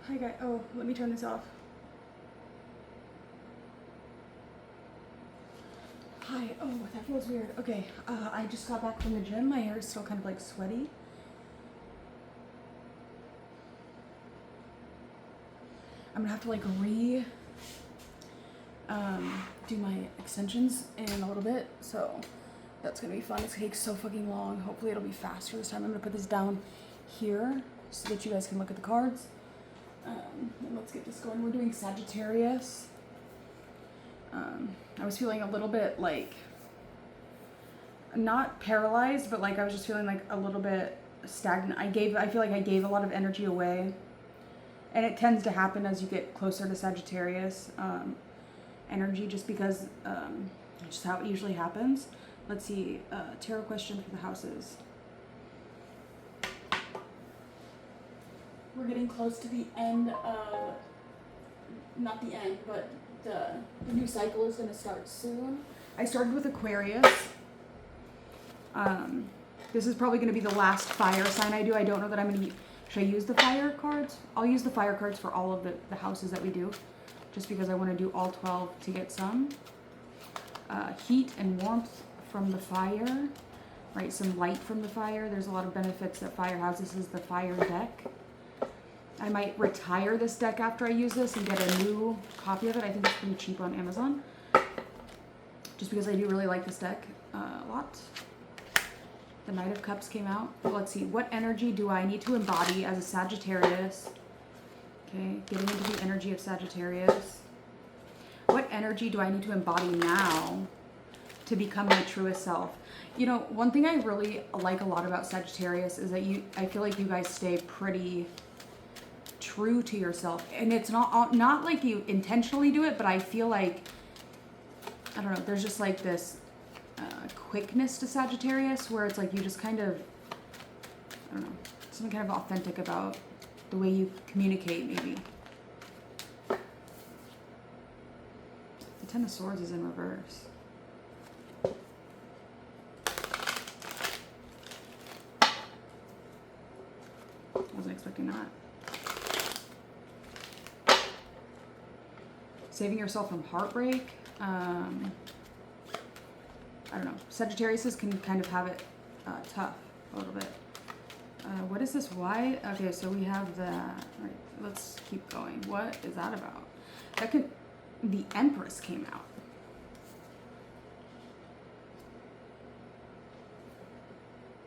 Hi guys. Oh, let me turn this off. Hi. Oh, that feels weird. Okay. I just got back from the gym. My hair is still kind of like sweaty. I'm gonna have to like do my extensions in a little bit. So that's gonna be fun. It's gonna take so fucking long. Hopefully it'll be faster this time. I'm gonna put this down here so that you guys can look at the cards. And let's get this going. We're doing Sagittarius. I was feeling a little bit like, not paralyzed, but like I was just feeling like a little bit stagnant. I feel like I gave a lot of energy away. And it tends to happen as you get closer to Sagittarius energy, just because just how it usually happens. Let's see, tarot question for the houses. We're getting close to the end of, not the end, but the new cycle is going to start soon. I started with Aquarius. This is probably going to be the last fire sign I do. I don't know that I'm going to should I use the fire cards? I'll use the fire cards for all of the houses that we do, just because I want to do all 12 to get some. Heat and warmth from the fire, right? Some light from the fire. There's a lot of benefits that fire has. This is the fire deck. I might retire this deck after I use this and get a new copy of it. I think it's pretty cheap on Amazon, just because I do really like this deck a lot. The Knight of Cups came out. Well, let's see. What energy do I need to embody as a Sagittarius? Okay, getting into the energy of Sagittarius. What energy do I need to embody now to become my truest self? You know, one thing I really like a lot about Sagittarius is that I feel like you guys stay pretty true to yourself. And it's not like you intentionally do it, but I feel like, I don't know, there's just like this quickness to Sagittarius where it's like you just kind of, I don't know, something kind of authentic about the way you communicate, maybe. The Ten of Swords is in reverse. Wasn't expecting that. Saving yourself from heartbreak. I don't know. Sagittarius can kind of have it tough a little bit. What is this? Why? Okay, so we have the... Right, let's keep going. What is that about? The Empress came out.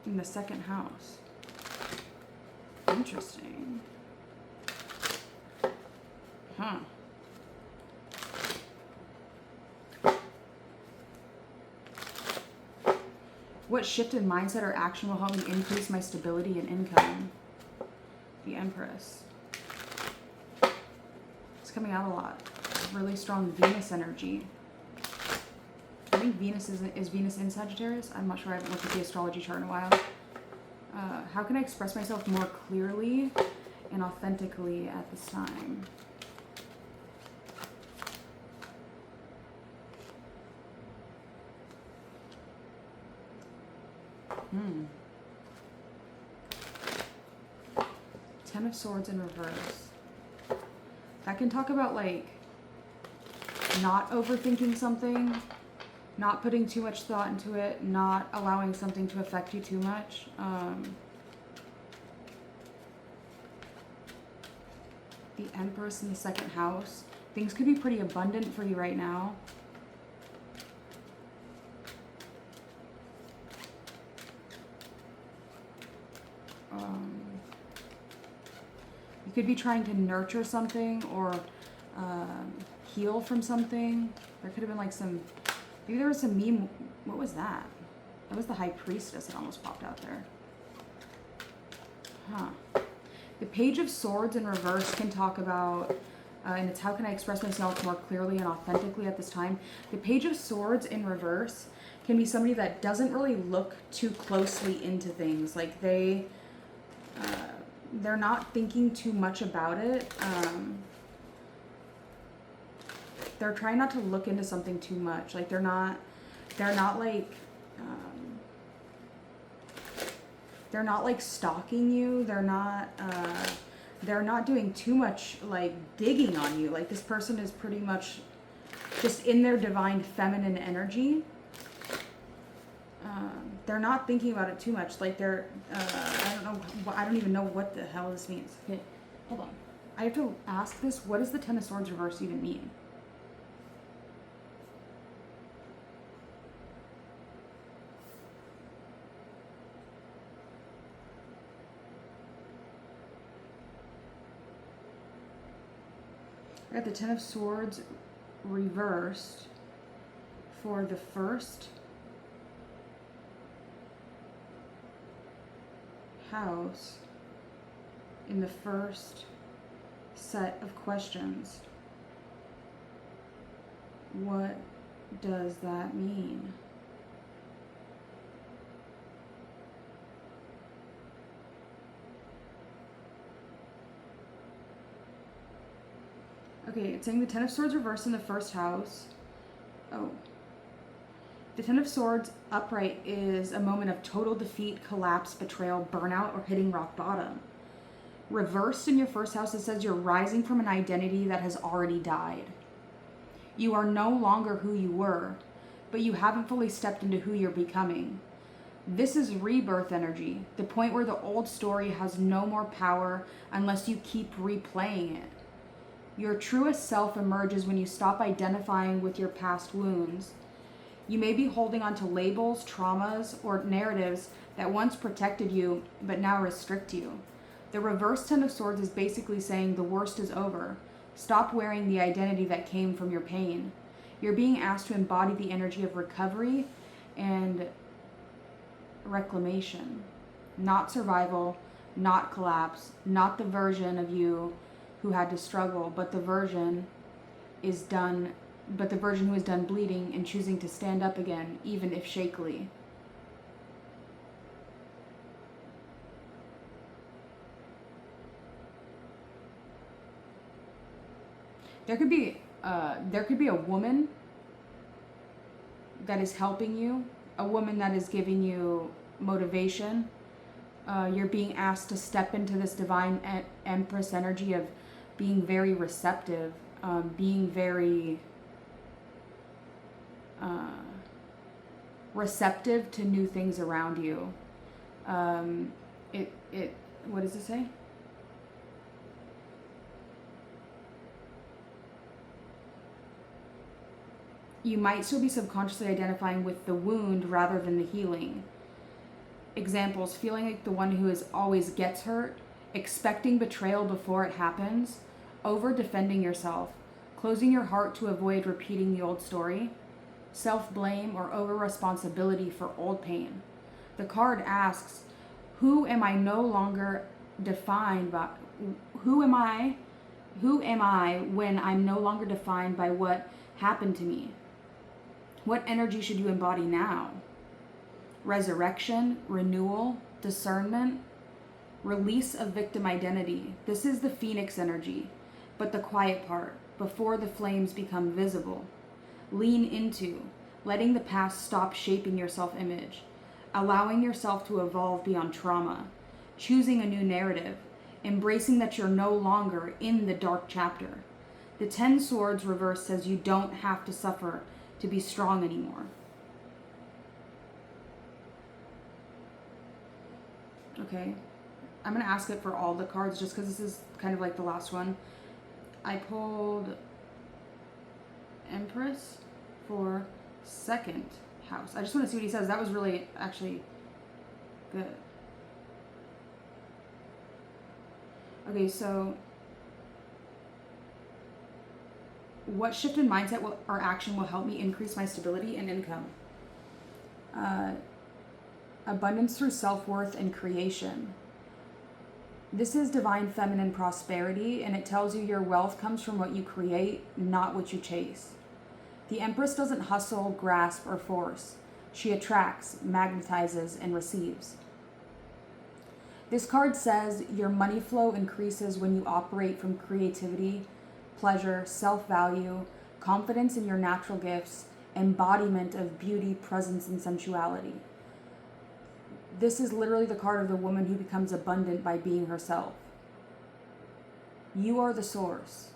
In the second house. Interesting. Huh. What shift in mindset or action will help me increase my stability and income? The Empress. It's coming out a lot. Really strong Venus energy. I think Venus is Venus in Sagittarius? I'm not sure. I haven't looked at the astrology chart in a while. How can I express myself more clearly and authentically at this time? Ten of Swords in reverse. That can talk about like not overthinking something, not putting too much thought into it, not allowing something to affect you too much. The Empress in the second house. Things could be pretty abundant for you right now. You could be trying to nurture something or heal from something. There could have been like some, maybe there was some meme. What was that? That was the High Priestess that almost popped out there. Huh. The Page of Swords in reverse can talk about, and it's how can I express myself more clearly and authentically at this time. The Page of Swords in reverse can be somebody that doesn't really look too closely into things. Like they're not thinking too much about it. They're trying not to look into something too much. Like they're not like stalking you. They're not they're not doing too much like digging on you. Like this person is pretty much just in their divine feminine energy. They're not thinking about it too much. Like they're, I don't even know what the hell this means. Okay, hold on. I have to ask this. What does the Ten of Swords reverse even mean? I got the Ten of Swords reversed for the first house in the first set of questions. What does that mean? Okay, it's saying the Ten of Swords reversed in the first house. Oh. The Ten of Swords upright is a moment of total defeat, collapse, betrayal, burnout, or hitting rock bottom. Reversed in your first house, it says you're rising from an identity that has already died. You are no longer who you were, but you haven't fully stepped into who you're becoming. This is rebirth energy, the point where the old story has no more power unless you keep replaying it. Your truest self emerges when you stop identifying with your past wounds. You may be holding on to labels, traumas, or narratives that once protected you, but now restrict you. The reverse Ten of Swords is basically saying the worst is over. Stop wearing the identity that came from your pain. You're being asked to embody the energy of recovery and reclamation. Not survival, not collapse, not the version of you who had to struggle, but the version who is done bleeding and choosing to stand up again, even if shakily. There could be a woman that is helping you, a woman that is giving you motivation. You're being asked to step into this divine empress energy of being very receptive, being very receptive to new things around you. What does it say? You might still be subconsciously identifying with the wound rather than the healing. Examples: feeling like the one who always gets hurt, expecting betrayal before it happens, over defending yourself, closing your heart to avoid repeating the old story, self-blame or over-responsibility for old pain. The card asks, who am I no longer defined by? Who am I when I'm no longer defined by what happened to me? What energy should you embody now? Resurrection, renewal, discernment, release of victim identity. This is the phoenix energy, but the quiet part, before the flames become visible. Lean into, letting the past stop shaping your self-image, allowing yourself to evolve beyond trauma, choosing a new narrative, embracing that you're no longer in the dark chapter. The 10 Swords reverse says you don't have to suffer to be strong anymore. Okay, I'm going to ask it for all the cards just because this is kind of like the last one. I pulled Empress for second house. I just want to see what he says. That was really actually good. Okay, so what shift in mindset or action will help me increase my stability and income? Abundance through self-worth and creation. This is divine feminine prosperity, and it tells you your wealth comes from what you create, not what you chase. The Empress doesn't hustle, grasp, or force. She attracts, magnetizes, and receives. This card says your money flow increases when you operate from creativity, pleasure, self-value, confidence in your natural gifts, embodiment of beauty, presence, and sensuality. This is literally the card of the woman who becomes abundant by being herself. You are the source.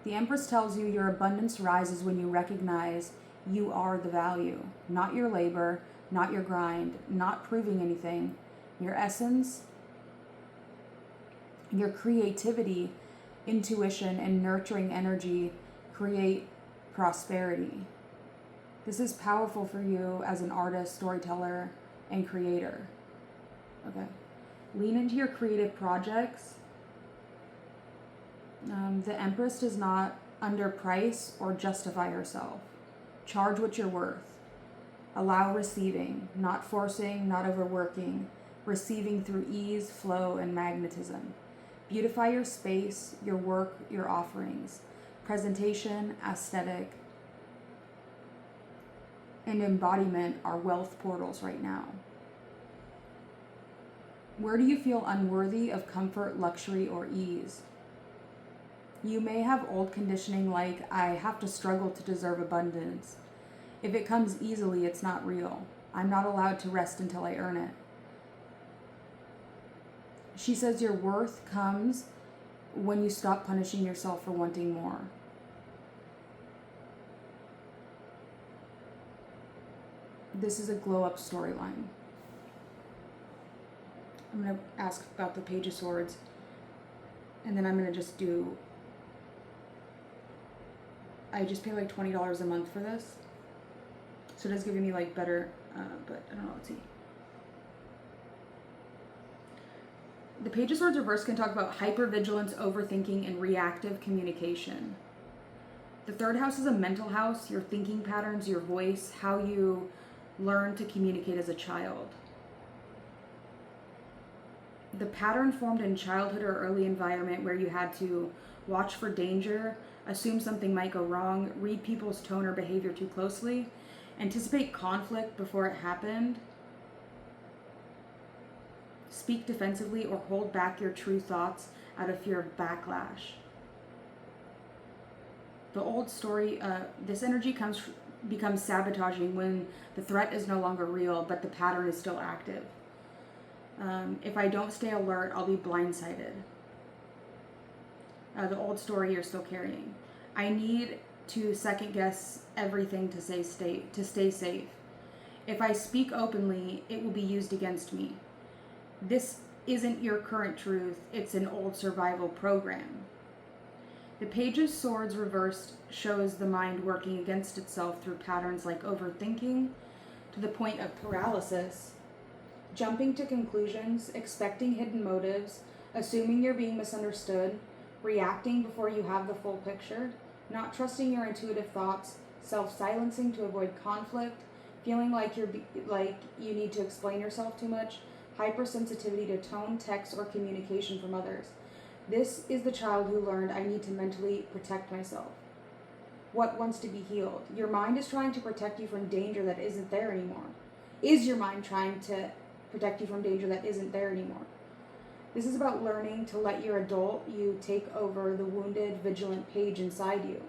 The Empress tells you your abundance rises when you recognize you are the value, not your labor, not your grind, not proving anything. Your essence, your creativity, intuition, and nurturing energy create prosperity. This is powerful for you as an artist, storyteller, and creator. Okay. Lean into your creative projects. The Empress does not underprice or justify herself. Charge what you're worth. Allow receiving, not forcing, not overworking. Receiving through ease, flow, and magnetism. Beautify your space, your work, your offerings. Presentation, aesthetic, and embodiment are wealth portals right now. Where do you feel unworthy of comfort, luxury, or ease? You may have old conditioning like, I have to struggle to deserve abundance. If it comes easily, it's not real. I'm not allowed to rest until I earn it. She says your worth comes when you stop punishing yourself for wanting more. This is a glow up storyline. I'm going to ask about the Page of Swords, and then I'm going to just do, I just pay like $20 a month for this. So it is giving me like better, but I don't know, let's see. The Page of Swords reverse can talk about hypervigilance, overthinking, and reactive communication. The third house is a mental house, your thinking patterns, your voice, how you learn to communicate as a child. The pattern formed in childhood or early environment where you had to watch for danger, assume something might go wrong, read people's tone or behavior too closely, anticipate conflict before it happened, speak defensively, or hold back your true thoughts out of fear of backlash. The old story, this energy becomes sabotaging when the threat is no longer real, but the pattern is still active. If I don't stay alert, I'll be blindsided. The old story you're still carrying. I need to second guess everything to stay safe. If I speak openly, it will be used against me. This isn't your current truth, it's an old survival program. The Page of Swords reversed shows the mind working against itself through patterns like overthinking to the point of paralysis, jumping to conclusions, expecting hidden motives, assuming you're being misunderstood, reacting before you have the full picture, not trusting your intuitive thoughts, self-silencing to avoid conflict, feeling like you need to explain yourself too much, hypersensitivity to tone, text, or communication from others. This is the child who learned, I need to mentally protect myself. What wants to be healed? Your mind is trying to protect you from danger that isn't there anymore. Is your mind trying to protect you from danger that isn't there anymore? This is about learning to let your adult you take over the wounded, vigilant page inside you.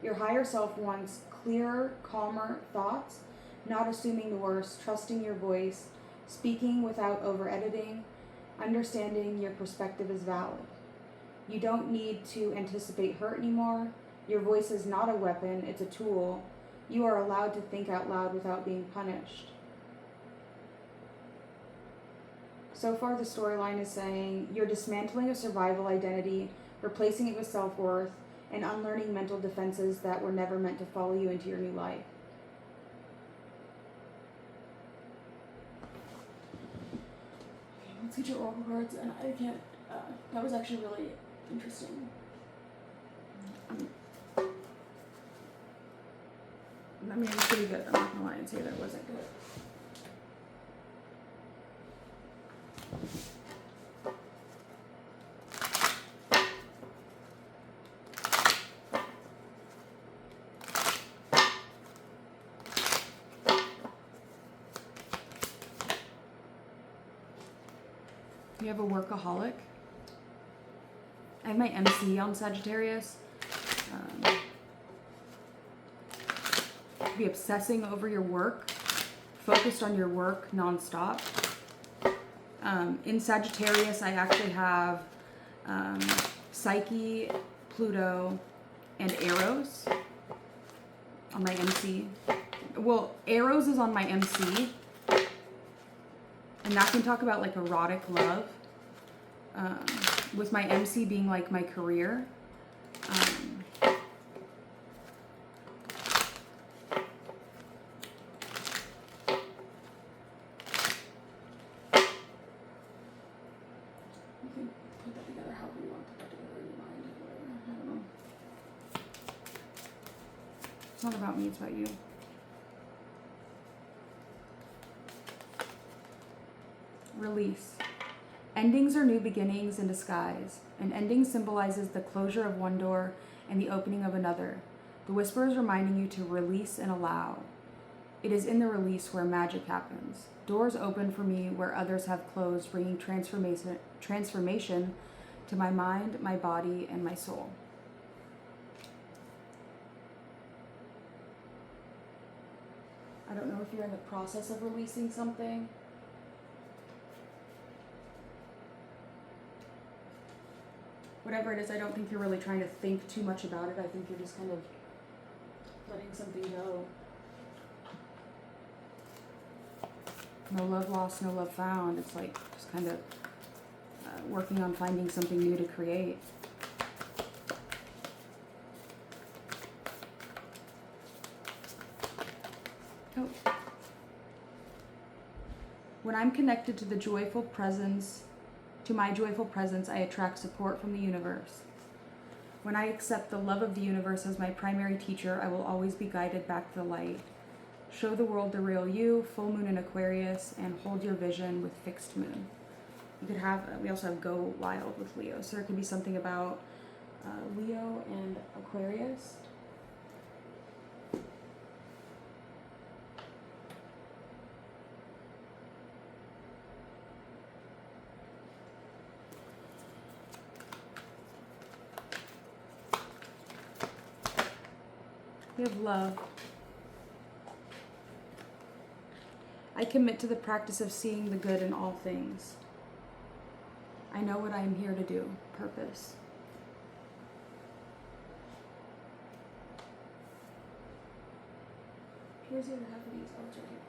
Your higher self wants clearer, calmer thoughts, not assuming the worst, trusting your voice, speaking without over-editing, understanding your perspective is valid. You don't need to anticipate hurt anymore. Your voice is not a weapon, it's a tool. You are allowed to think out loud without being punished. So far, the storyline is saying you're dismantling a survival identity, replacing it with self-worth, and unlearning mental defenses that were never meant to follow you into your new life. Okay, let's get your oracle cards, and I can't, that was actually really interesting. I mean, it was pretty good. I'm not gonna lie and say that it wasn't good. You have a workaholic. I have my MC on Sagittarius. Be obsessing over your work, focused on your work nonstop. In Sagittarius, I actually have Psyche, Pluto, and Eros on my MC. Well, Eros is on my MC, and that can talk about like erotic love, with my MC being like my career. It's not about me, it's about you. Release. Endings are new beginnings in disguise. An ending symbolizes the closure of one door and the opening of another. The whisper is reminding you to release and allow. It is in the release where magic happens. Doors open for me where others have closed, bringing transformation to my mind, my body, and my soul. I don't know if you're in the process of releasing something. Whatever it is, I don't think you're really trying to think too much about it. I think you're just kind of letting something go. No love lost, no love found. It's like just kind of working on finding something new to create. Oh. When I'm connected to the joyful presence, to my joyful presence, I attract support from the universe. When I accept the love of the universe as my primary teacher, I will always be guided back to the light. Show the world the real you, full moon in Aquarius, and hold your vision with fixed moon. You could have, we also have go wild with Leo. So there could be something about Leo and Aquarius. We have love. I commit to the practice of seeing the good in all things. I know what I am here to do. Purpose. Here's the other half of these. Oh, it's right here.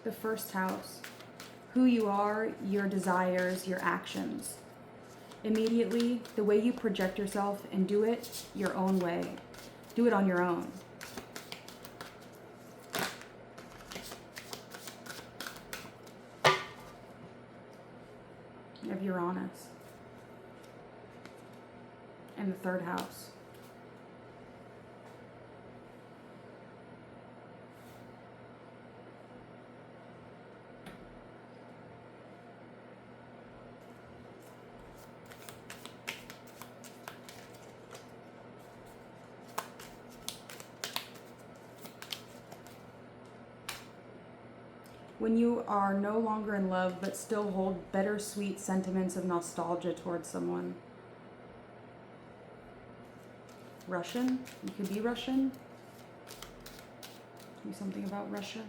The first house. Who you are, your desires, your actions. Immediately, the way you project yourself and do it your own way. Do it on your own. You have Uranus. And the third house. When you are no longer in love but still hold bittersweet sentiments of nostalgia towards someone. Russian? You could be Russian. Do something about Russia.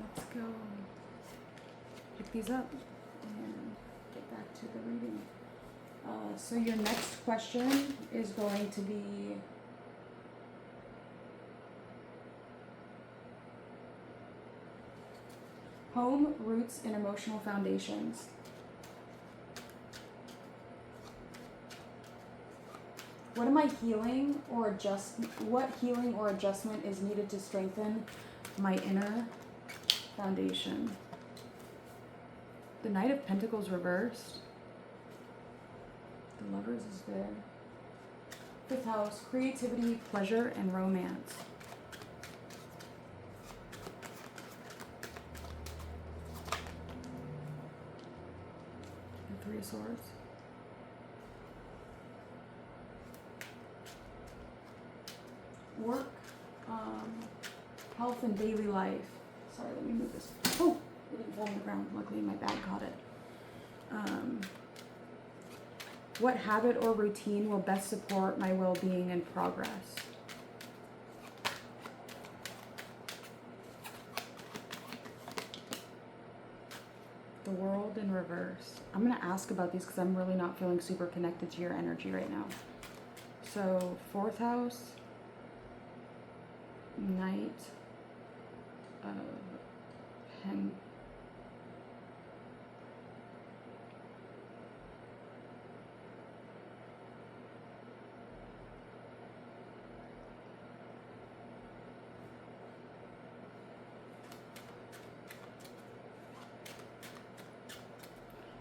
Let's go pick these up and get back to the reading. So your next question is going to be home, roots, and emotional foundations. What healing or adjustment is needed to strengthen my inner foundation? The Knight of Pentacles reversed. The Lovers is there. Fifth house, creativity, pleasure, and romance. The Three of Swords. work, health, and daily life. Sorry, let me move this. Oh, it didn't fall on the ground. Luckily, my bag caught it. What habit or routine will best support my well-being and progress? The world in reverse. I'm going to ask about these because I'm really not feeling super connected to your energy right now. So, fourth house, Knight of Pentacles.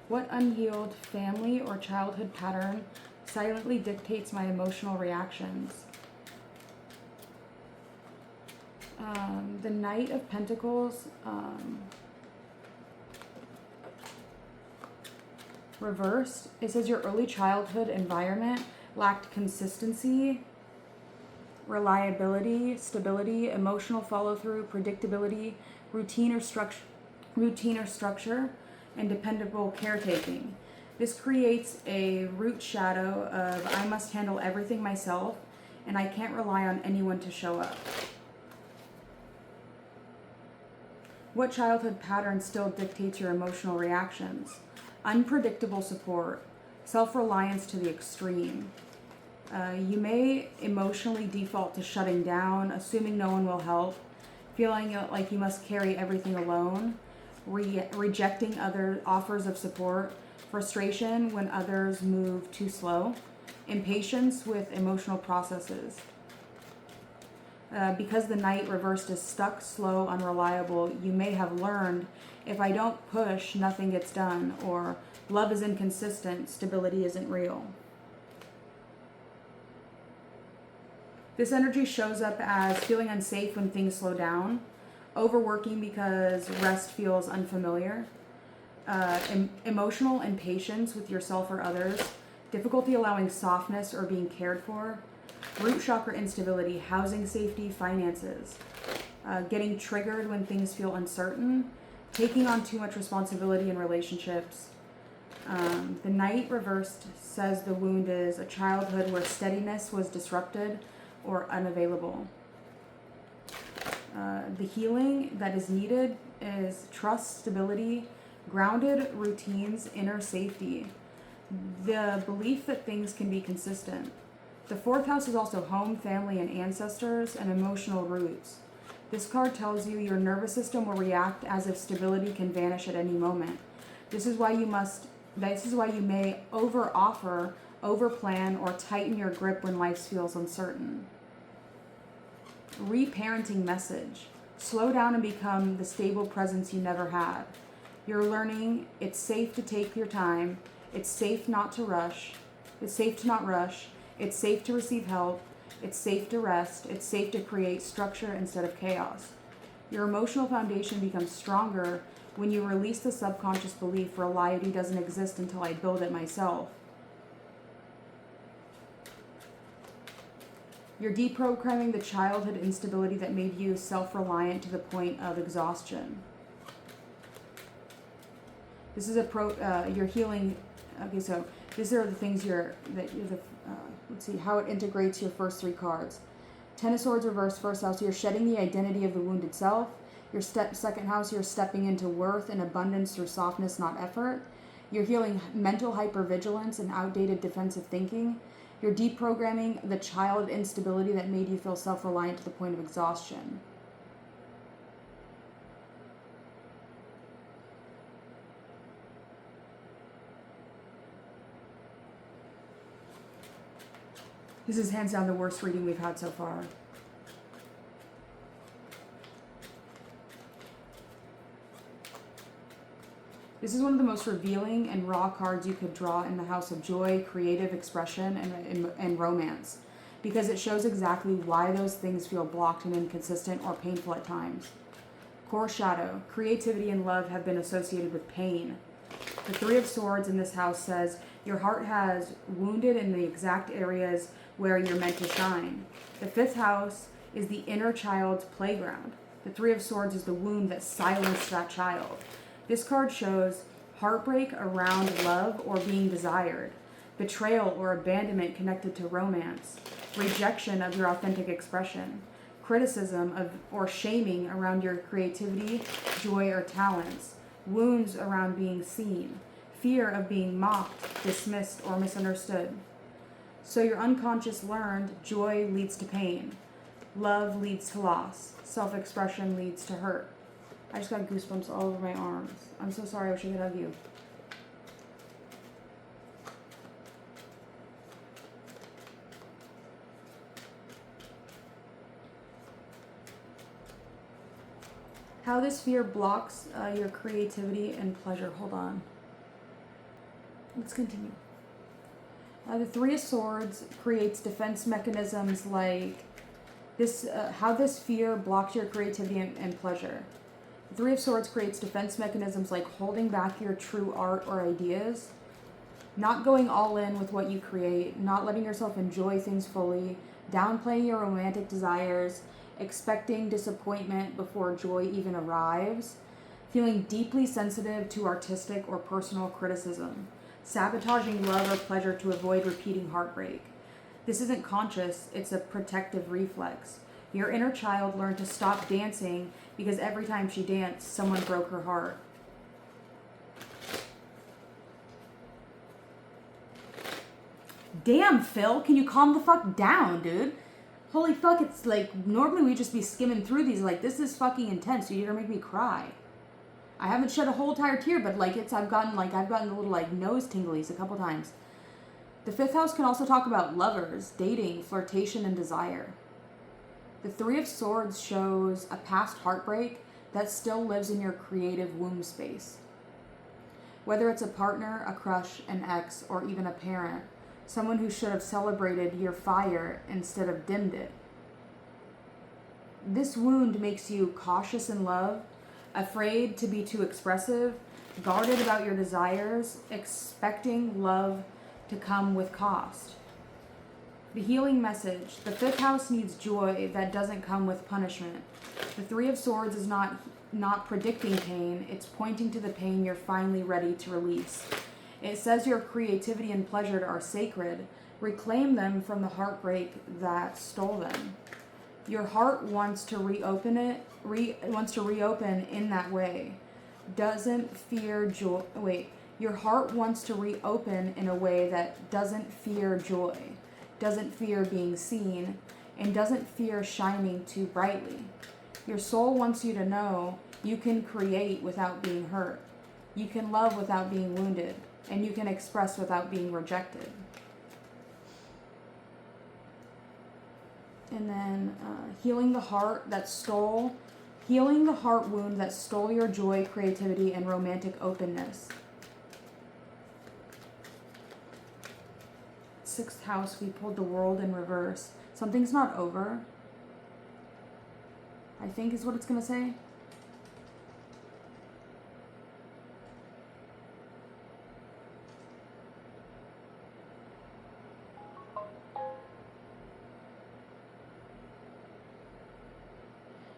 What unhealed family or childhood pattern silently dictates my emotional reactions? The Knight of Pentacles, reversed. It says your early childhood environment lacked consistency, reliability, stability, emotional follow-through, predictability, routine or structure, and dependable caretaking. This creates a root shadow of I must handle everything myself and I can't rely on anyone to show up. What childhood pattern still dictates your emotional reactions? Unpredictable support, self-reliance to the extreme. You may emotionally default to shutting down, assuming no one will help, feeling like you must carry everything alone, rejecting other offers of support, frustration when others move too slow, impatience with emotional processes. Because the Knight reversed is stuck, slow, unreliable, you may have learned if I don't push, nothing gets done, or love is inconsistent, stability isn't real. This energy shows up as feeling unsafe when things slow down, overworking because rest feels unfamiliar, emotional impatience with yourself or others, difficulty allowing softness or being cared for, root chakra instability, housing safety, finances, getting triggered when things feel uncertain, taking on too much responsibility in relationships. The Knight reversed says the wound is a childhood where steadiness was disrupted or unavailable. The healing that is needed is trust, stability, grounded routines, inner safety, the belief that things can be consistent. The fourth house is also home, family, and ancestors, and emotional roots. This card tells you your nervous system will react as if stability can vanish at any moment. This is why you may over-offer, over-plan, or tighten your grip when life feels uncertain. Reparenting message. Slow down and become the stable presence you never had. You're learning it's safe to take your time. It's safe not to rush. It's safe to not rush. It's safe to receive help. It's safe to rest. It's safe to create structure instead of chaos. Your emotional foundation becomes stronger when you release the subconscious belief reality doesn't exist until I build it myself. You're deprogramming the childhood instability that made you self-reliant to the point of exhaustion. This is you're healing. Okay, so these are the things let's see how it integrates your first three cards. Ten of Swords reversed, first house. You're shedding the identity of the wounded self. Your second house, you're stepping into worth and abundance through softness, not effort. You're healing mental hypervigilance and outdated defensive thinking. You're deprogramming the child instability that made you feel self-reliant to the point of exhaustion. This is hands down the worst reading we've had so far. This is one of the most revealing and raw cards you could draw in the house of joy, creative expression, and romance, because it shows exactly why those things feel blocked and inconsistent or painful at times. Core shadow, creativity and love have been associated with pain. The Three of Swords in this house says your heart has wounded in the exact areas where you're meant to shine. The fifth house is the inner child's playground. The Three of Swords is the wound that silenced that child. This card shows heartbreak around love or being desired, betrayal or abandonment connected to romance, rejection of your authentic expression, criticism of or shaming around your creativity, joy, or talents, wounds around being seen, fear of being mocked, dismissed, or misunderstood. So your unconscious learned joy leads to pain, love leads to loss, self-expression leads to hurt. I just got goosebumps all over my arms. I'm so sorry, I wish I could hug you. How this fear blocks your creativity and pleasure. Hold on. Let's continue. The Three of Swords creates defense mechanisms like this. How this fear blocks your creativity and pleasure. The Three of Swords creates defense mechanisms like holding back your true art or ideas, not going all in with what you create, not letting yourself enjoy things fully, downplaying your romantic desires, expecting disappointment before joy even arrives, feeling deeply sensitive to artistic or personal criticism, sabotaging love or pleasure to avoid repeating heartbreak. This isn't conscious, it's a protective reflex. Your inner child learned to stop dancing because every time she danced, someone broke her heart. Damn, Phil, can you calm the fuck down, dude? Holy fuck, it's like, normally we'd just be skimming through these, like, this is fucking intense, you're gonna make me cry. I haven't shed a whole entire tear, but like, I've gotten the little, like, nose tinglies a couple times. The fifth house can also talk about lovers, dating, flirtation, and desire. The Three of Swords shows a past heartbreak that still lives in your creative womb space. Whether it's a partner, a crush, an ex, or even a parent, someone who should have celebrated your fire instead of dimmed it. This wound makes you cautious in love, afraid to be too expressive, guarded about your desires, expecting love to come with cost. The healing message. The fifth house needs joy that doesn't come with punishment. The Three of Swords is not predicting pain, it's pointing to the pain you're finally ready to release. It says your creativity and pleasure are sacred. Reclaim them from the heartbreak that stole them. Your heart wants to reopen in that way. Doesn't fear joy. Your heart wants to reopen in a way that doesn't fear joy, doesn't fear being seen, and doesn't fear shining too brightly. Your soul wants you to know you can create without being hurt. You can love without being wounded. And you can express without being rejected. And then healing the heart wound that stole your joy, creativity, and romantic openness. Sixth house, we pulled the world in reverse. Something's not over, I think is what it's going to say.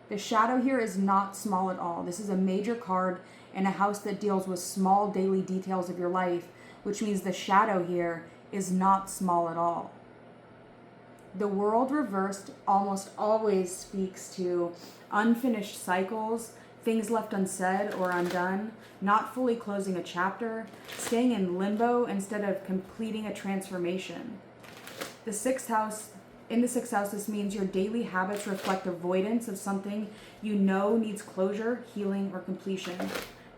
The shadow here is not small at all. This is a major card in a house that deals with small daily details of your life, which means the shadow here is not small at all. The world reversed almost always speaks to unfinished cycles, things left unsaid or undone, not fully closing a chapter, staying in limbo instead of completing a transformation. In the sixth house, this means your daily habits reflect avoidance of something you know needs closure, healing, or completion.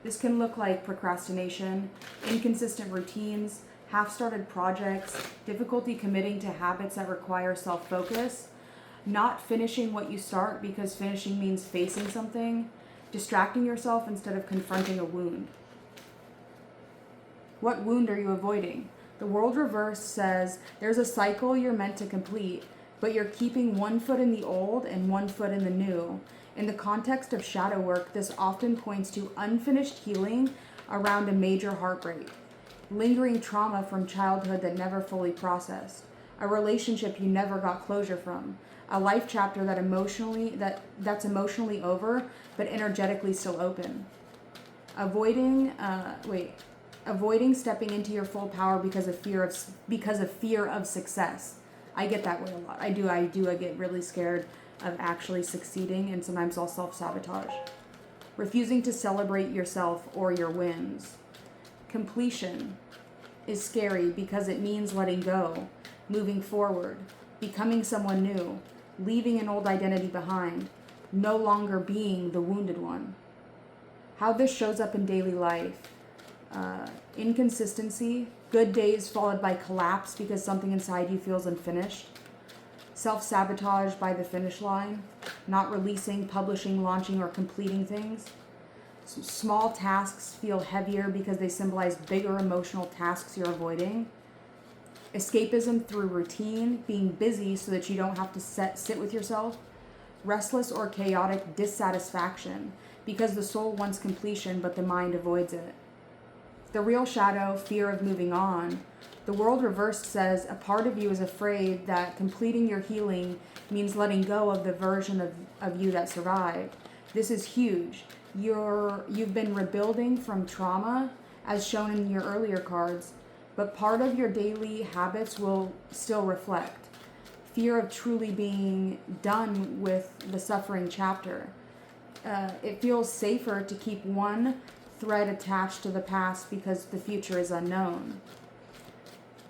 This can look like procrastination, inconsistent routines, half-started projects, difficulty committing to habits that require self-focus, not finishing what you start because finishing means facing something, distracting yourself instead of confronting a wound. What wound are you avoiding? The world reverse says there's a cycle you're meant to complete, but you're keeping one foot in the old and one foot in the new. In the context of shadow work, this often points to unfinished healing around a major heartbreak, lingering trauma from childhood that never fully processed, a relationship you never got closure from, a life chapter that's emotionally over but energetically still open. Avoiding stepping into your full power because of fear of success. I get that way a lot. I get really scared of actually succeeding, and sometimes I'll self-sabotage. Refusing to celebrate yourself or your wins. Completion is scary because it means letting go, moving forward, becoming someone new, leaving an old identity behind, no longer being the wounded one. How this shows up in daily life. Inconsistency, good days followed by collapse because something inside you feels unfinished. Self-sabotage by the finish line, not releasing, publishing, launching, or completing things. Small tasks feel heavier because they symbolize bigger emotional tasks you're avoiding. Escapism through routine, being busy so that you don't have to sit with yourself. Restless or chaotic dissatisfaction because the soul wants completion but the mind avoids it. The real shadow, fear of moving on. The world reversed says a part of you is afraid that completing your healing means letting go of the version of you that survived. This is huge. You've been rebuilding from trauma, as shown in your earlier cards, but part of your daily habits will still reflect fear of truly being done with the suffering chapter. It feels safer to keep one thread attached to the past because the future is unknown.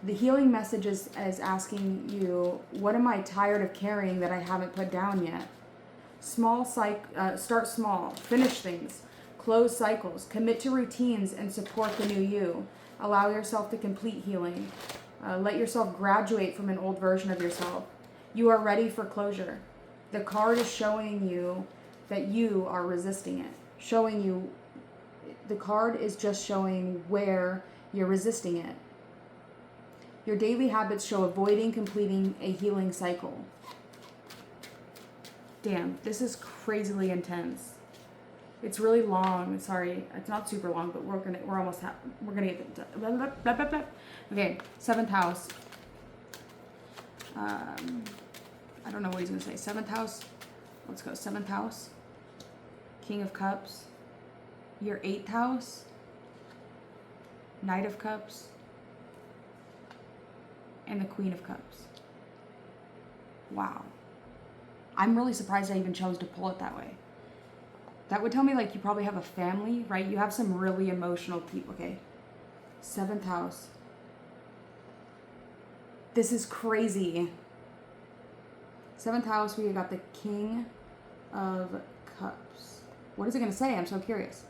The healing message is asking you, what am I tired of carrying that I haven't put down yet? Start small, finish things, close cycles, commit to routines, and support the new you. Allow yourself to complete healing. Let yourself graduate from an old version of yourself. You are ready for closure. The card is showing you that you are resisting it. The card is just showing where you're resisting it. Your daily habits show avoiding completing a healing cycle. Damn, this is crazily intense. It's really long. Sorry, it's not super long, but we're gonna get it done. Blah, blah, blah, blah, blah. Okay, 7th house. I don't know what he's gonna say. 7th house. Let's go. 7th house. King of Cups. Your 8th house. Knight of Cups. And the Queen of Cups. Wow. I'm really surprised I even chose to pull it that way. That would tell me like you probably have a family, right? You have some really emotional people. Okay. 7th house. This is crazy. 7th house, we got the King of Cups. What is it going to say? I'm so curious.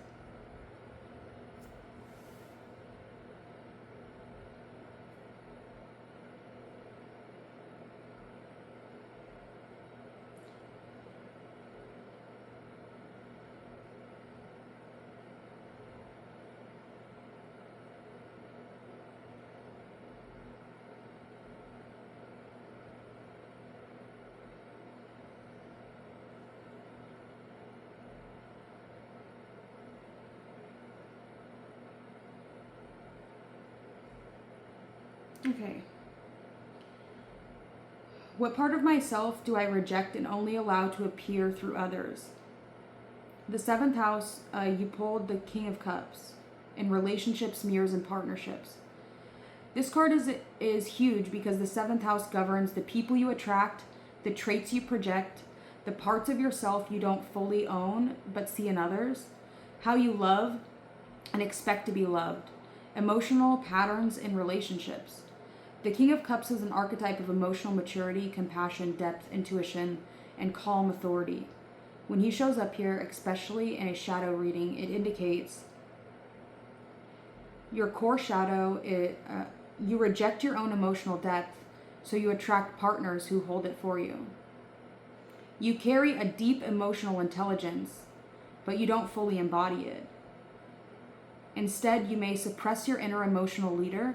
Okay. What part of myself do I reject and only allow to appear through others? The 7th house, you pulled the King of Cups in relationships, mirrors, and partnerships. This card is huge because the 7th house governs the people you attract, the traits you project, the parts of yourself you don't fully own but see in others, how you love and expect to be loved, emotional patterns in relationships. The King of Cups is an archetype of emotional maturity, compassion, depth, intuition, and calm authority. When he shows up here, especially in a shadow reading, it indicates your core shadow. You reject your own emotional depth, so you attract partners who hold it for you. You carry a deep emotional intelligence, but you don't fully embody it. Instead, you may suppress your inner emotional leader,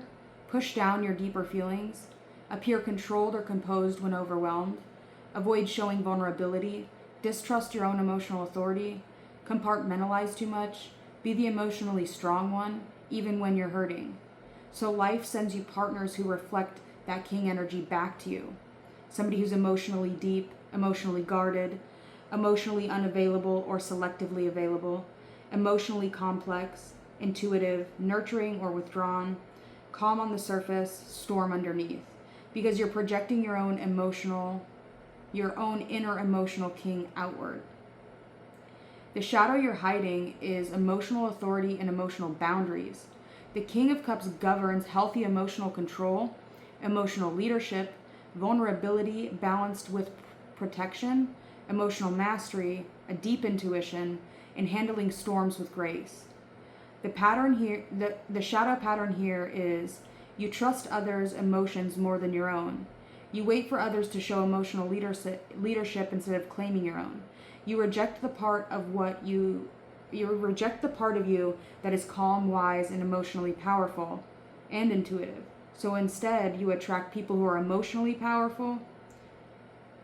push down your deeper feelings, appear controlled or composed when overwhelmed, avoid showing vulnerability, distrust your own emotional authority, compartmentalize too much, be the emotionally strong one, even when you're hurting. So life sends you partners who reflect that king energy back to you. Somebody who's emotionally deep, emotionally guarded, emotionally unavailable or selectively available, emotionally complex, intuitive, nurturing or withdrawn, calm on the surface, storm underneath. Because you're projecting your own inner emotional king outward. The shadow you're hiding is emotional authority and emotional boundaries. The King of Cups governs healthy emotional control, emotional leadership, vulnerability balanced with protection, emotional mastery, a deep intuition, and handling storms with grace. The shadow pattern here is you trust others' emotions more than your own. You wait for others to show emotional leadership instead of claiming your own. You reject the part of you that is calm, wise, and emotionally powerful and intuitive. So instead, you attract people who are emotionally powerful,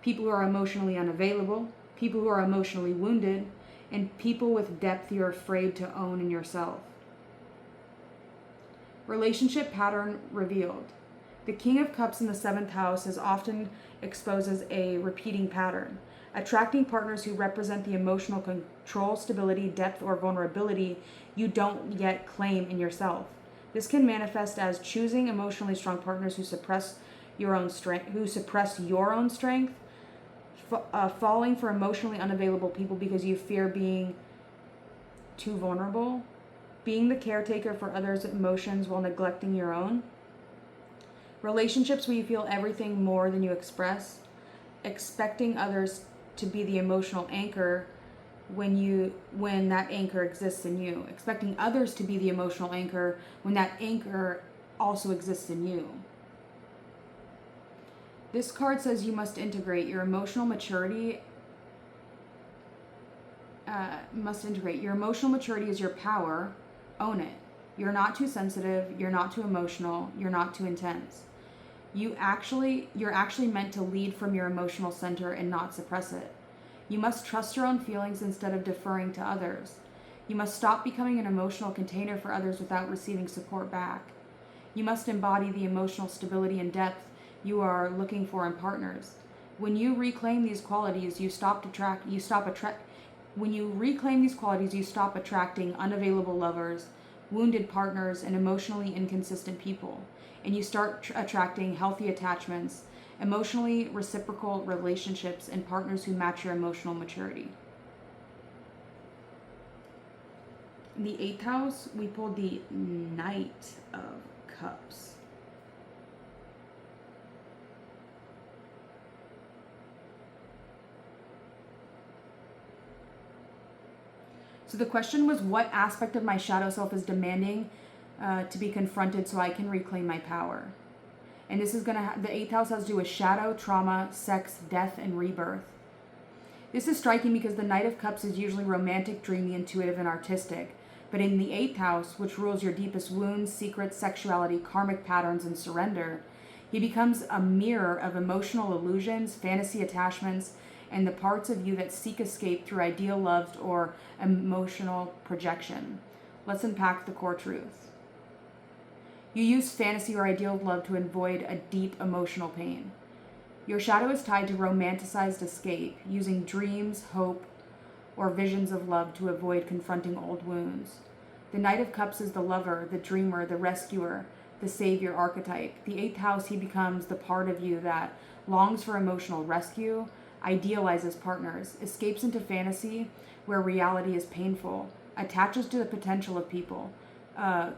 people who are emotionally unavailable, people who are emotionally wounded, and people with depth you're afraid to own in yourself. Relationship pattern revealed. The King of Cups in the 7th house is often exposes a repeating pattern, attracting partners who represent the emotional control, stability, depth, or vulnerability you don't yet claim in yourself. This can manifest as choosing emotionally strong partners who suppress your own strength, falling for emotionally unavailable people because you fear being too vulnerable, being the caretaker for others' emotions while neglecting your own. Relationships where you feel everything more than you express, expecting others to be the emotional anchor when that anchor exists in you, expecting others to be the emotional anchor when that anchor also exists in you. This card says you must integrate your emotional maturity. Your emotional maturity is your power. Own it. You're not too sensitive. You're not too emotional. You're not too intense. You're actually meant to lead from your emotional center and not suppress it. You must trust your own feelings instead of deferring to others. You must stop becoming an emotional container for others without receiving support back. You must embody the emotional stability and depth you are looking for in partners. When you reclaim these qualities, you stop attracting unavailable lovers, wounded partners, and emotionally inconsistent people. And you start attracting healthy attachments, emotionally reciprocal relationships, and partners who match your emotional maturity. In the 8th house, we pulled the Knight of Cups. So the question was, what aspect of my shadow self is demanding to be confronted so I can reclaim my power? And this is the 8th house has to do with shadow, trauma, sex, death, and rebirth. This is striking because the Knight of Cups is usually romantic, dreamy, intuitive, and artistic. But in the 8th house, which rules your deepest wounds, secrets, sexuality, karmic patterns, and surrender, he becomes a mirror of emotional illusions, fantasy attachments, and the parts of you that seek escape through ideal love or emotional projection. Let's unpack the core truth. You use fantasy or ideal love to avoid a deep emotional pain. Your shadow is tied to romanticized escape, using dreams, hope, or visions of love to avoid confronting old wounds. The Knight of Cups is the lover, the dreamer, the rescuer, the savior archetype. The 8th house, he becomes the part of you that longs for emotional rescue, idealizes partners, escapes into fantasy where reality is painful, attaches to the potential of people,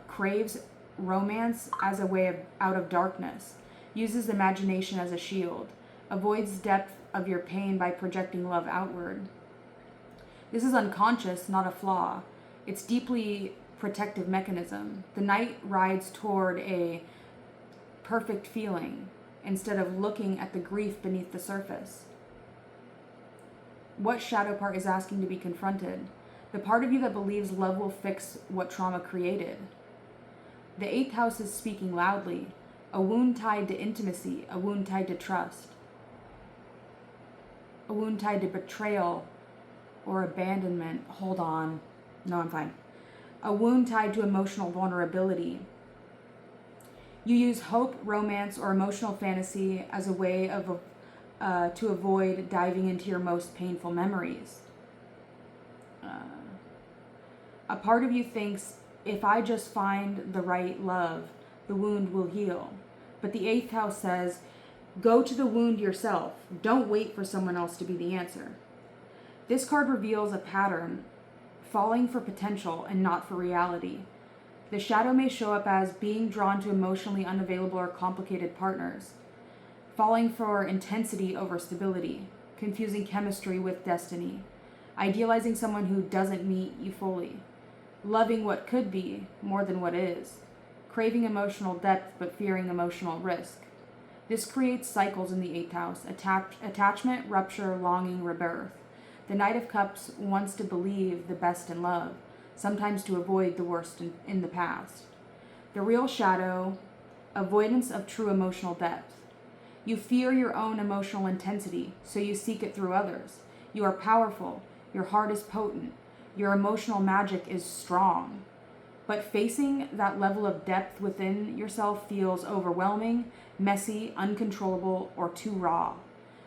craves romance as a way out of darkness, uses imagination as a shield, avoids depth of your pain by projecting love outward. This is unconscious, not a flaw. It's deeply protective mechanism. The Knight rides toward a perfect feeling instead of looking at the grief beneath the surface. What shadow part is asking to be confronted? The part of you that believes love will fix what trauma created. The 8th house is speaking loudly. A wound tied to intimacy, a wound tied to trust, a wound tied to betrayal or abandonment. Hold on. No, I'm fine. A wound tied to emotional vulnerability. You use hope, romance, or emotional fantasy as a way of to avoid diving into your most painful memories. A part of you thinks, if I just find the right love, the wound will heal. But the 8th house says, go to the wound yourself. Don't wait for someone else to be the answer. This card reveals a pattern, falling for potential and not for reality. The shadow may show up as being drawn to emotionally unavailable or complicated partners, falling for intensity over stability, confusing chemistry with destiny, idealizing someone who doesn't meet you fully, loving what could be more than what is, craving emotional depth but fearing emotional risk. This creates cycles in the 8th house, attachment, rupture, longing, rebirth. The Knight of Cups wants to believe the best in love, sometimes to avoid the worst in the past. The real shadow, avoidance of true emotional depth. You fear your own emotional intensity, so you seek it through others. You are powerful. Your heart is potent. Your emotional magic is strong. But facing that level of depth within yourself feels overwhelming, messy, uncontrollable, or too raw.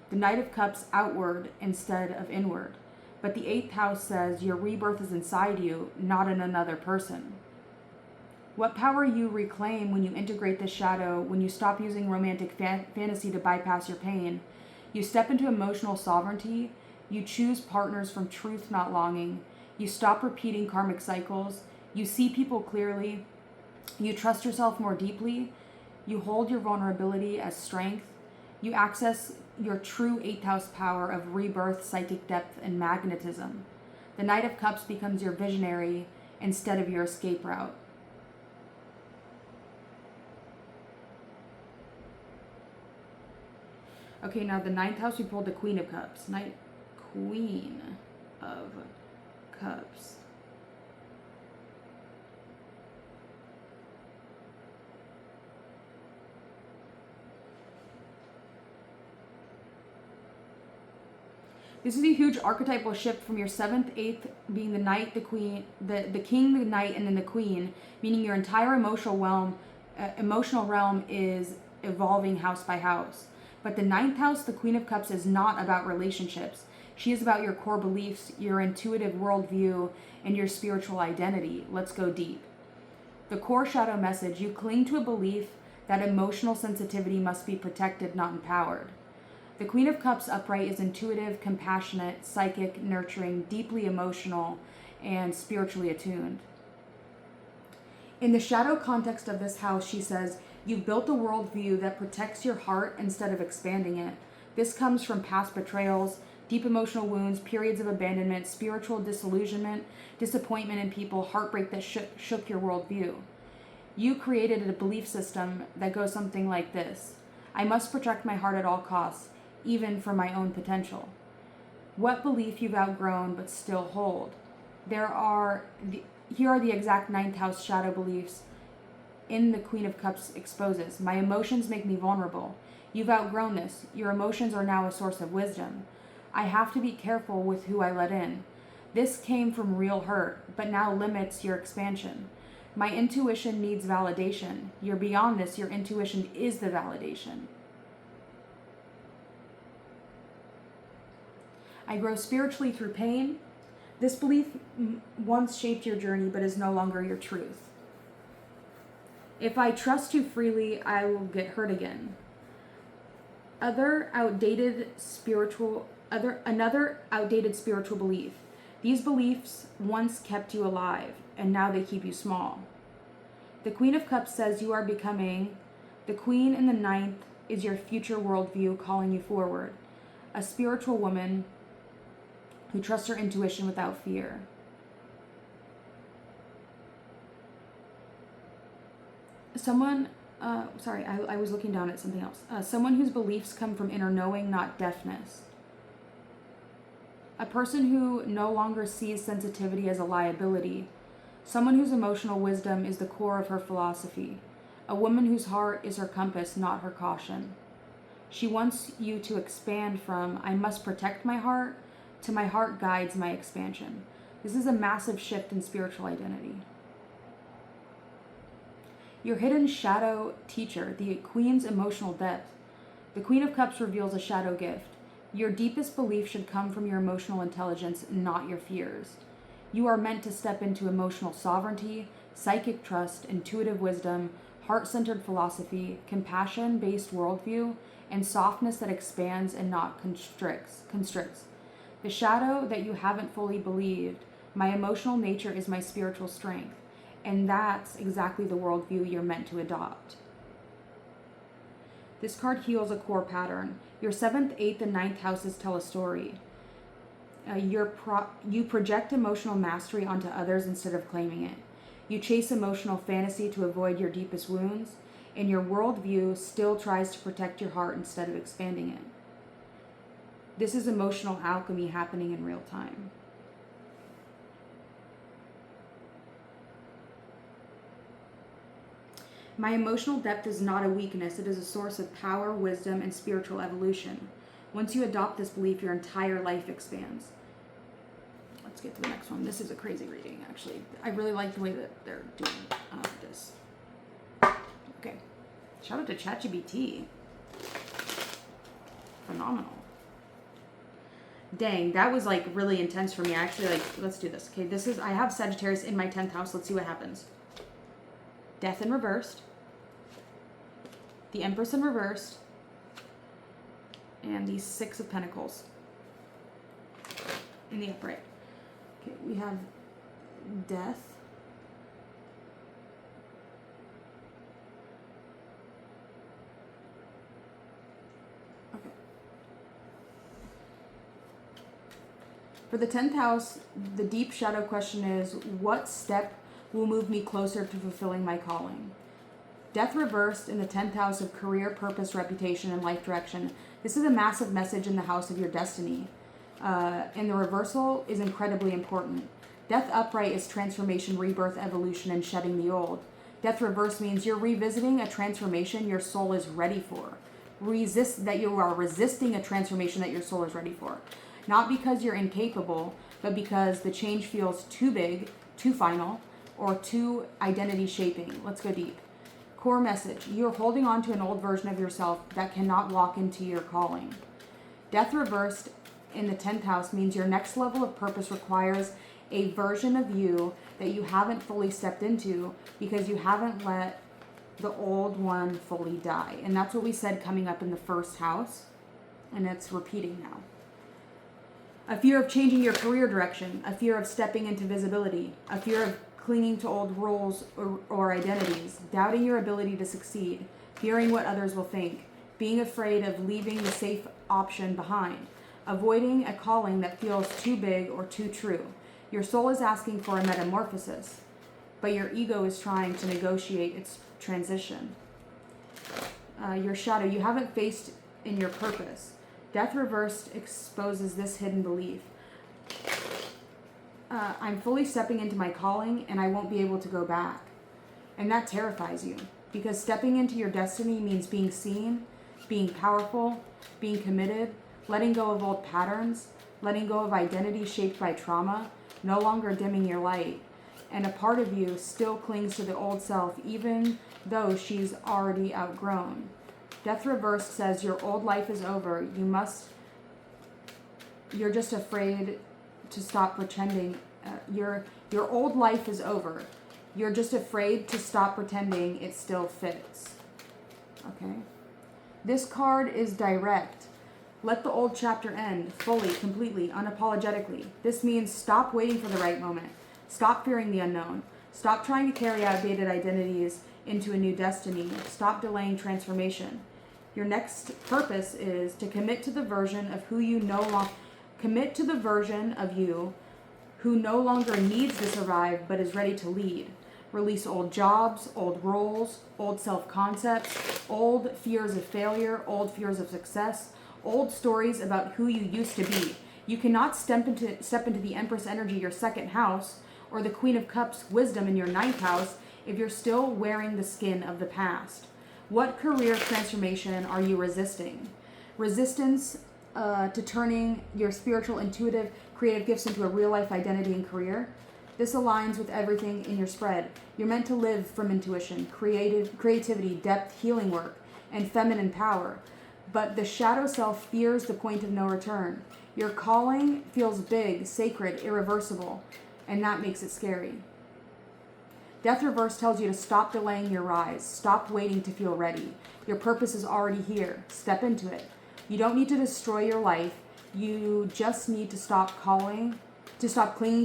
The Knight of Cups outward instead of inward. But the 8th house says your rebirth is inside you, not in another person. What power you reclaim when you integrate the shadow, when you stop using romantic fantasy to bypass your pain. You step into emotional sovereignty. You choose partners from truth, not longing. You stop repeating karmic cycles. You see people clearly. You trust yourself more deeply. You hold your vulnerability as strength. You access your true 8th house power of rebirth, psychic depth, and magnetism. The Knight of Cups becomes your visionary instead of your escape route. Okay, now the 9th house, we pulled the Queen of Cups. Queen of Cups. This is a huge archetypal shift from your 7th, 8th being the Knight, the Queen, the King, the Knight, and then the Queen, meaning your entire emotional realm is evolving house by house. But the 9th house, the Queen of Cups, is not about relationships. She is about your core beliefs, your intuitive worldview, and your spiritual identity. Let's go deep. The core shadow message, you cling to a belief that emotional sensitivity must be protected, not empowered. The Queen of Cups upright is intuitive, compassionate, psychic, nurturing, deeply emotional, and spiritually attuned. In the shadow context of this house, she says, you've built a worldview that protects your heart instead of expanding it. This comes from past betrayals, deep emotional wounds, periods of abandonment, spiritual disillusionment, disappointment in people, heartbreak that shook your worldview. You created a belief system that goes something like this. I must protect my heart at all costs, even for my own potential. What belief you've outgrown but still hold? Here are the exact 9th house shadow beliefs in the Queen of Cups exposes. My emotions make me vulnerable. You've outgrown this. Your emotions are now a source of wisdom. I have to be careful with who I let in. This came from real hurt, but now limits your expansion. My intuition needs validation. You're beyond this. Your intuition is the validation. I grow spiritually through pain. This belief once shaped your journey, but is no longer your truth. If I trust too freely, I will get hurt again. Another outdated spiritual belief. These beliefs once kept you alive, and now they keep you small. The Queen of Cups says you are becoming. The Queen in the 9th is your future worldview calling you forward. A spiritual woman who trusts her intuition without fear. I was looking down at something else. Someone whose beliefs come from inner knowing, not deafness. A person who no longer sees sensitivity as a liability. Someone whose emotional wisdom is the core of her philosophy. A woman whose heart is her compass, not her caution. She wants you to expand from, I must protect my heart, to my heart guides my expansion. This is a massive shift in spiritual identity. Your hidden shadow teacher, the Queen's emotional depth. The Queen of Cups reveals a shadow gift. Your deepest belief should come from your emotional intelligence, not your fears. You are meant to step into emotional sovereignty, psychic trust, intuitive wisdom, heart-centered philosophy, compassion-based worldview, and softness that expands and not constricts. The shadow that you haven't fully believed, my emotional nature is my spiritual strength. And that's exactly the worldview you're meant to adopt. This card heals a core pattern. Your 7th, 8th, and 9th houses tell a story. You project emotional mastery onto others instead of claiming it. You chase emotional fantasy to avoid your deepest wounds, and your worldview still tries to protect your heart instead of expanding it. This is emotional alchemy happening in real time. My emotional depth is not a weakness. It is a source of power, wisdom, and spiritual evolution. Once you adopt this belief, your entire life expands. Let's get to the next one. This is a crazy reading, actually. I really like the way that they're doing this. Okay. Shout out to ChatGPT. Phenomenal. Dang, that was like really intense for me. Actually, let's do this. Okay, I have Sagittarius in my 10th house. Let's see what happens. Death in reversed. The Empress in reversed. And the 6 of Pentacles in the upright. Okay, we have death. Okay. For the 10th house, the deep shadow question is, what step will move me closer to fulfilling my calling? Death reversed in the 10th house of career, purpose, reputation, and life direction. This is a massive message in the house of your destiny. And the reversal is incredibly important. Death upright is transformation, rebirth, evolution, and shedding the old. Death reverse means you're revisiting a transformation your soul is ready for. You are resisting a transformation that your soul is ready for. Not because you're incapable, but because the change feels too big, too final, or too identity shaping. Let's go deep. Core message. You're holding on to an old version of yourself that cannot walk into your calling. Death reversed in the 10th house means your next level of purpose requires a version of you that you haven't fully stepped into because you haven't let the old one fully die. And that's what we said coming up in the 1st house. And it's repeating now. A fear of changing your career direction, a fear of stepping into visibility, a fear of clinging to old roles or identities, doubting your ability to succeed, fearing what others will think, being afraid of leaving the safe option behind, avoiding a calling that feels too big or too true. Your soul is asking for a metamorphosis, but your ego is trying to negotiate its transition. Your shadow, you haven't faced in your purpose. Death reversed exposes this hidden belief. I'm fully stepping into my calling and I won't be able to go back. And that terrifies you because stepping into your destiny means being seen, being powerful, being committed, letting go of old patterns, letting go of identity shaped by trauma, no longer dimming your light. And a part of you still clings to the old self even though she's already outgrown. Death reversed says your old life is over. You're just afraid to stop pretending. Your old life is over. You're just afraid to stop pretending it still fits. Okay? This card is direct. Let the old chapter end fully, completely, unapologetically. This means stop waiting for the right moment. Stop fearing the unknown. Stop trying to carry outdated identities into a new destiny. Stop delaying transformation. Your next purpose is to commit to the version of who you no longer commit to the version of you who no longer needs to survive but is ready to lead. Release old jobs, old roles, old self-concepts, old fears of failure, old fears of success, old stories about who you used to be. You cannot step into the Empress energy, your 2nd house, or the Queen of Cups wisdom in your 9th house if you're still wearing the skin of the past. What career transformation are you resisting? Resistance to turning your spiritual, intuitive, creative gifts into a real-life identity and career. This aligns with everything in your spread. You're meant to live from intuition, creativity, depth, healing work, and feminine power. But the shadow self fears the point of no return. Your calling feels big, sacred, irreversible, and that makes it scary. Death reverse tells you to stop delaying your rise. Stop waiting to feel ready. Your purpose is already here. Step into it. You don't need to destroy your life. You just need to stop clinging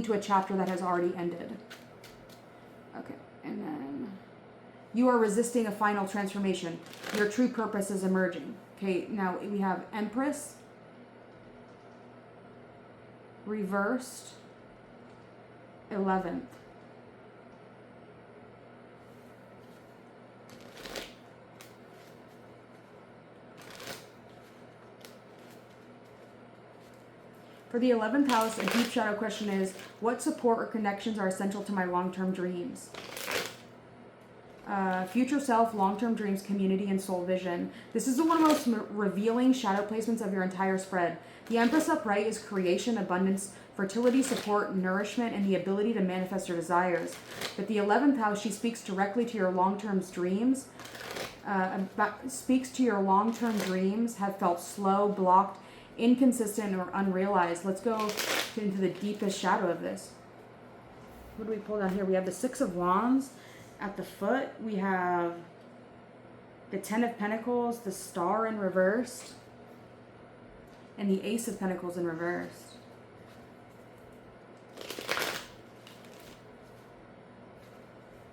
to a chapter that has already ended. Okay, and then you are resisting a final transformation. Your true purpose is emerging. Okay, now we have Empress, reversed, 11th. For the 11th house, a deep shadow question is, what support or connections are essential to my long-term dreams? Future self, long-term dreams, community, and soul vision. This is one of the most revealing shadow placements of your entire spread. The Empress upright is creation, abundance, fertility, support, nourishment, and the ability to manifest your desires. But the 11th house, she speaks directly to your long-term dreams. Speaks to your long-term dreams, have felt slow, blocked, inconsistent, or unrealized. Let's go into the deepest shadow of this. What do we pull down here? We have the Six of Wands. At the foot, we have the Ten of Pentacles, the Star in reversed, and the Ace of Pentacles in reversed.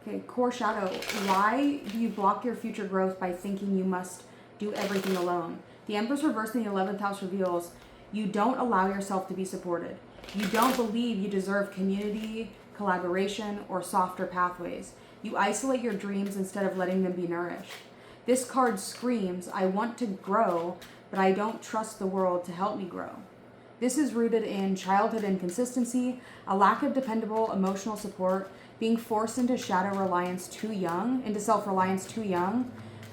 Okay, core shadow. Why do you block your future growth by thinking you must do everything alone? The Empress reversed in the 11th house reveals you don't allow yourself to be supported. You don't believe you deserve community, collaboration, or softer pathways. You isolate your dreams instead of letting them be nourished. This card screams, I want to grow, but I don't trust the world to help me grow. This is rooted in childhood inconsistency, a lack of dependable emotional support, being forced into self-reliance too young,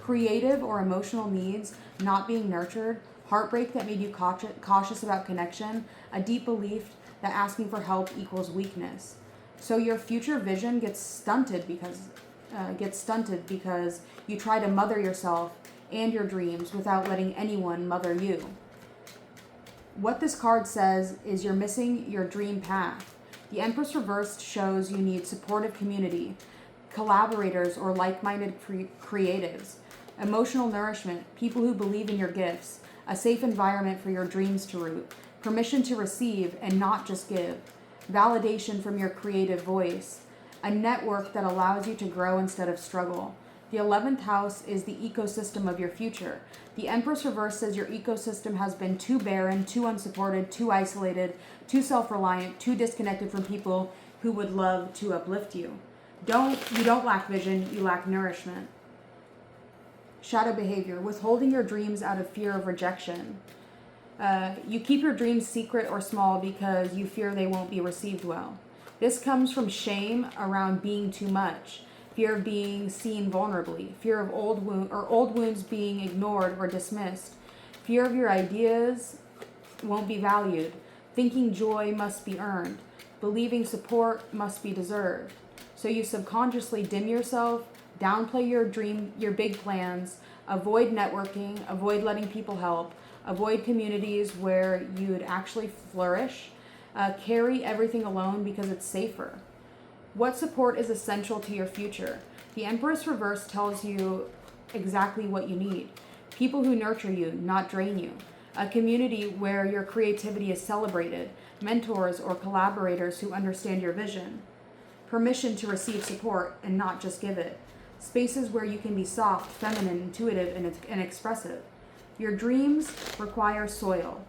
creative or emotional needs not being nurtured, heartbreak that made you cautious about connection, a deep belief that asking for help equals weakness. So your future vision gets stunted because you try to mother yourself and your dreams without letting anyone mother you. What this card says is you're missing your dream path. The Empress reversed shows you need supportive community, collaborators or like-minded creatives, emotional nourishment, people who believe in your gifts, a safe environment for your dreams to root, permission to receive and not just give, validation from your creative voice, a network that allows you to grow instead of struggle. The 11th house is the ecosystem of your future. The Empress reverse says your ecosystem has been too barren, too unsupported, too isolated, too self-reliant, too disconnected from people who would love to uplift you. You don't lack vision, you lack nourishment. Shadow behavior, withholding your dreams out of fear of rejection. You keep your dreams secret or small because you fear they won't be received well. This comes from shame around being too much, fear of being seen vulnerably, fear of old wounds being ignored or dismissed, fear of your ideas won't be valued, thinking joy must be earned, believing support must be deserved. So you subconsciously dim yourself, downplay your big plans, avoid networking, avoid letting people help, avoid communities where you would actually flourish, carry everything alone because it's safer. What support is essential to your future? The Empress reverse tells you exactly what you need. People who nurture you, not drain you. A community where your creativity is celebrated. Mentors or collaborators who understand your vision. Permission to receive support and not just give it. Spaces where you can be soft, feminine, intuitive, and expressive. Your dreams require soil,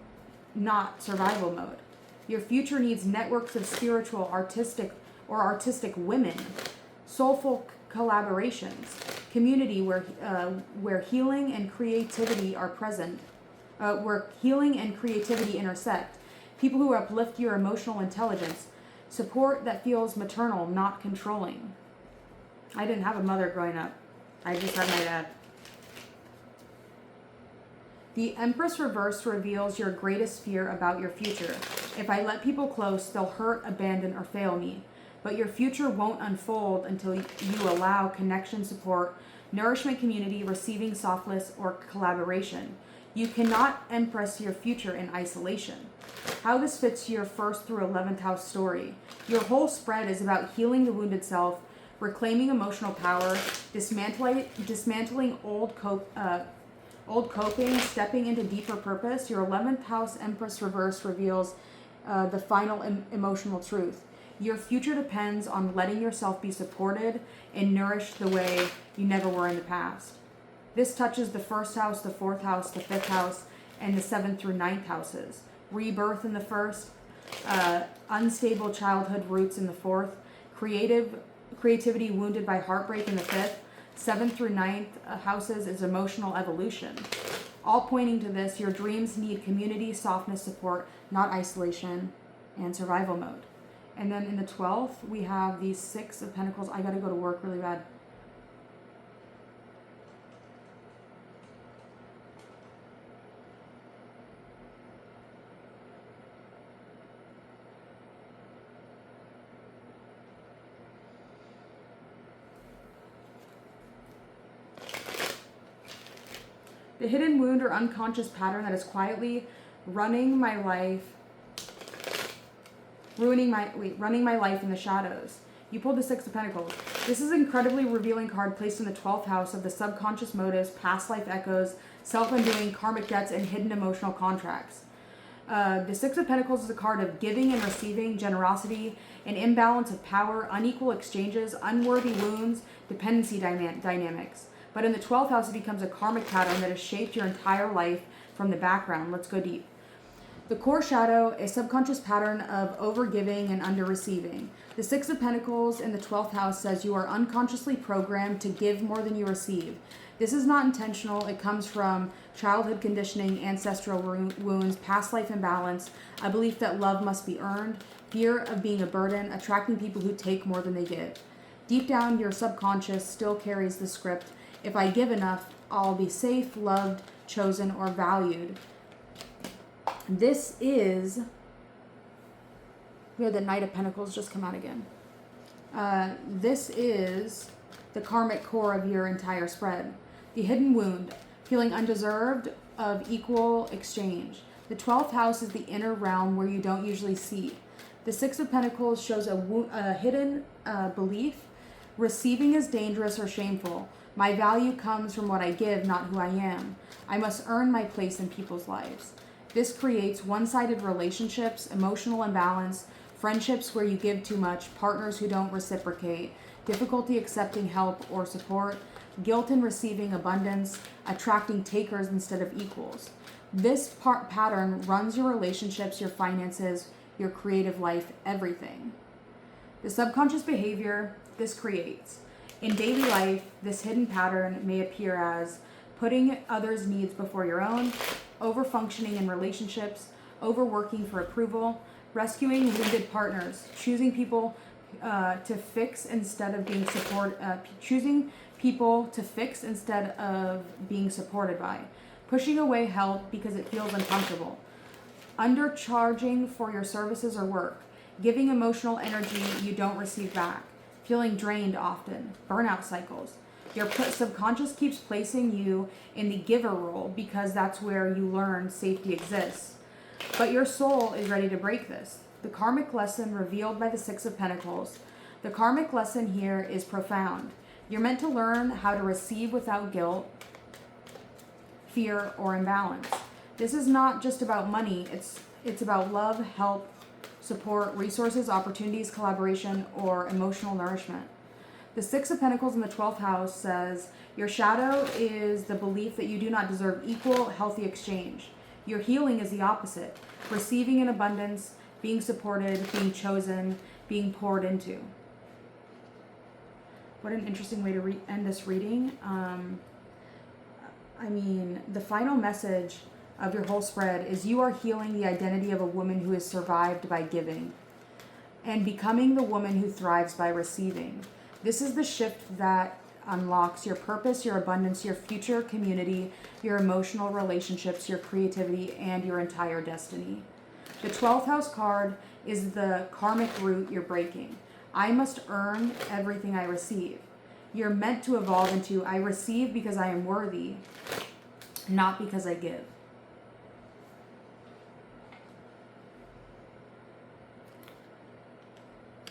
not survival mode. Your future needs networks of spiritual, artistic women, soulful collaborations, community where healing and creativity are present, where healing and creativity intersect, people who uplift your emotional intelligence, support that feels maternal, not controlling. I didn't have a mother growing up. I just had my dad. The Empress reverse reveals your greatest fear about your future. If I let people close, they'll hurt, abandon, or fail me. but your future won't unfold until you allow connection, support, nourishment, community, receiving, softness, or collaboration. You cannot empress your future in isolation. How this fits your 1st through 11th house story. Your whole spread is about healing the wounded self, reclaiming emotional power, dismantling old coping, stepping into deeper purpose. Your 11th house Empress reverse reveals the final emotional truth. Your future depends on letting yourself be supported and nourished the way you never were in the past. This touches the 1st house, the 4th house, the 5th house, and the 7th through 9th houses. Rebirth in the 1st, unstable childhood roots in the 4th, creativity wounded by heartbreak in the 5th, 7th through 9th houses is emotional evolution. All pointing to this, your dreams need community, softness, support, not isolation, and survival mode. And then in the 12th, we have the 6 of Pentacles. I gotta go to work really bad. The hidden wound or unconscious pattern that is quietly running my life in the shadows. You pulled the 6 of Pentacles. This is an incredibly revealing card placed in the 12th house of the subconscious motives, past life echoes, self-undoing, karmic debts, and hidden emotional contracts. The 6 of Pentacles is a card of giving and receiving, generosity, an imbalance of power, unequal exchanges, unworthy wounds, dependency dynamics. But in the 12th house, it becomes a karmic pattern that has shaped your entire life from the background. Let's go deep. The core shadow, a subconscious pattern of overgiving and under-receiving. The 6 of Pentacles in the 12th house says you are unconsciously programmed to give more than you receive. This is not intentional. It comes from childhood conditioning, ancestral wounds, past life imbalance, a belief that love must be earned, fear of being a burden, attracting people who take more than they give. Deep down, your subconscious still carries the script. If I give enough, I'll be safe, loved, chosen, or valued. This is, we had the Knight of Pentacles just come out again. This is the karmic core of your entire spread. The hidden wound, feeling undeserved of equal exchange. The 12th house is the inner realm where you don't usually see. The 6 of Pentacles shows a hidden belief. Receiving is dangerous or shameful. My value comes from what I give, not who I am. I must earn my place in people's lives. This creates one-sided relationships, emotional imbalance, friendships where you give too much, partners who don't reciprocate, difficulty accepting help or support, guilt in receiving abundance, attracting takers instead of equals. This pattern runs your relationships, your finances, your creative life, everything. The subconscious behavior this creates. In daily life, this hidden pattern may appear as putting others' needs before your own, over-functioning in relationships, overworking for approval, rescuing wounded partners, choosing people to fix instead of being choosing people to fix instead of being supported by, pushing away help because it feels uncomfortable, undercharging for your services or work, giving emotional energy you don't receive back, feeling drained often, burnout cycles. Your subconscious keeps placing you in the giver role because that's where you learn safety exists. But your soul is ready to break this. The karmic lesson revealed by the 6 of Pentacles. The karmic lesson here is profound. You're meant to learn how to receive without guilt, fear, or imbalance. This is not just about money. It's about love, help, support, resources, opportunities, collaboration, or emotional nourishment. The 6 of Pentacles in the 12th house says, your shadow is the belief that you do not deserve equal, healthy exchange. Your healing is the opposite. Receiving in abundance, being supported, being chosen, being poured into. What an interesting way to end this reading. The final message of your whole spread is you are healing the identity of a woman who is survived by giving and becoming the woman who thrives by receiving. This is the shift that unlocks your purpose, your abundance, your future community, your emotional relationships, your creativity, and your entire destiny. The 12th house card is the karmic root you're breaking. I must earn everything I receive. You're meant to evolve into I receive because I am worthy, not because I give.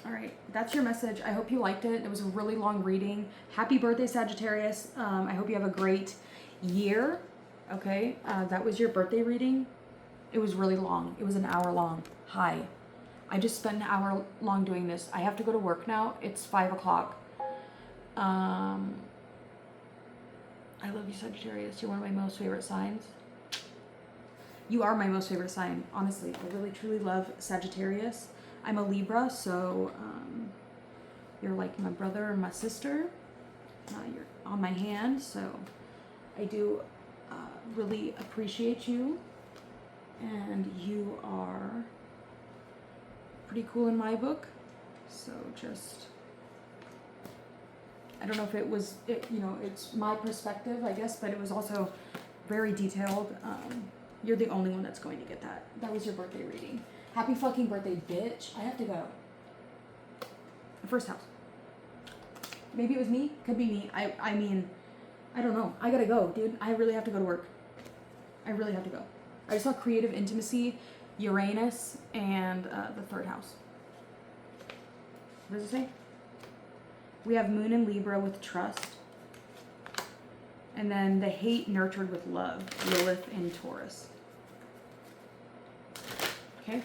All right, that's your message. I hope you liked it. It was a really long reading. Happy birthday, Sagittarius. I hope you have a great year. Okay, that was your birthday reading. It was really long. It was an hour long. Hi. I just spent an hour long doing this. I have to go to work now. It's 5 o'clock. I love you, Sagittarius. You're one of my most favorite signs. You are my most favorite sign, honestly. I really, truly love Sagittarius. I'm a Libra, so you're like my brother and my sister. You're on my hand, so I do really appreciate you. And you are pretty cool in my book. So just, I don't know if it was, it's my perspective, I guess, but it was also very detailed. You're the only one that's going to get that. That was your birthday reading. Happy fucking birthday, bitch. I have to go. The first house. Maybe it was me. Could be me. I mean, I don't know. I gotta go, dude. I really have to go to work. I really have to go. I just saw creative intimacy, Uranus, and the third house. What does it say? We have Moon in Libra with trust. And then the hate nurtured with love, Lilith in Taurus. Okay?